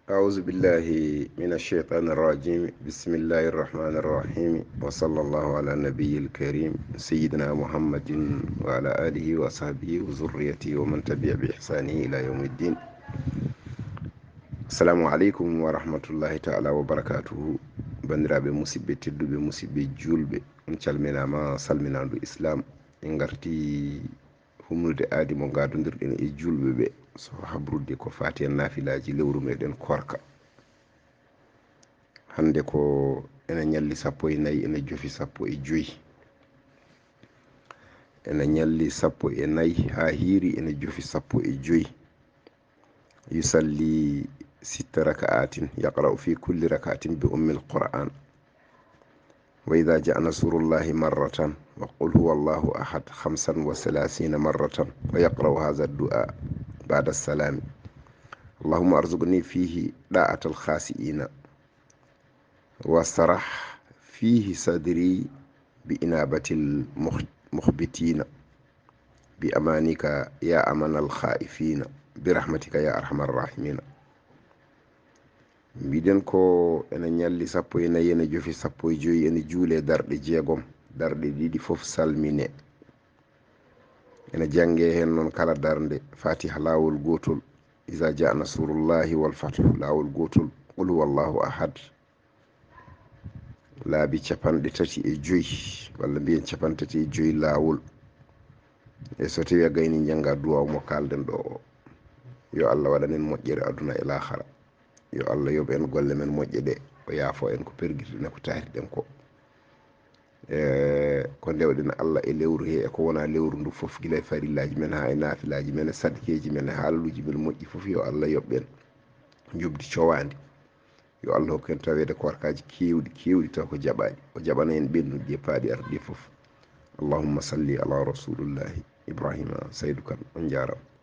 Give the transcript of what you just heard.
أعوذ بالله من الشيطان الرجيم بسم الله الرحمن الرحيم وصلى الله على النبي الكريم سيدنا محمد وعلى آله وصحبه وذريته ومن تبع بإحسانه إلى يوم الدين. السلام عليكم ورحمة الله تعالى وبركاته. bandiraɓe musidɓe tedduɓe musidɓe julɓe, on calminama salminandu islam en garti humnude aadi mo gadodirɗen e julɓe ɓe so habrudde ko fati en nafilaji lewru meɗen korka. hande ko ene ñalli 14 ene jofi 15, ene ñalli 14 ha hiiri ene jofi 15. yusalli 6 raka'atin yaqra'u fi kulli raka'atin bi ummi alquran wa idha ja'a nasrullahi marratan wa qul huwa allahu ahad 35 marratan wa yaqra'u hadha ad-du'a ba'da as-salam. allahumma arzuqni fihi da'atal khasi'ina wastarah fihi sadri bi inabatil mukhbitina bi amanika ya amanal khaifina bi rahmatika ya arhamar rahimina. mbiɗen ko ene ñalli 14 ene jofi 15 ene juule darɗe 6, darɗe ɗiɗi fof salmine. ene jange hen noon kala darde fatiha lawol gotol, iza jaa nasrullahi wal fathu lawol gotol, qul huwallahu ahad laabi 35 walla mbiyen 35 lawol. e so tawi a gayni janga duwaw mo kalden ɗo o. yo allah waɗanen moƴƴere aduna e lahara. yo allah yoɓ en golle men moƴƴe ɗe, o yaafo en ko perguitine ko taariɗen ko. ko ndewɗen allah e lewru he e ko wona lewru ndu fof, gila e farillaji men ha e nafilaji men e sadkeji men e haalaluji men moƴƴi fof, yo allah yoɓ en jubdi cowandi. yo allah hokku tawede korkaji kewɗi taw ko jaɓaɗi, o jaɓana en ɓennuɗi e paaɗi arɗi fof. allahumma salli ala rasulillahi. ibrahima saydou kane on jarama.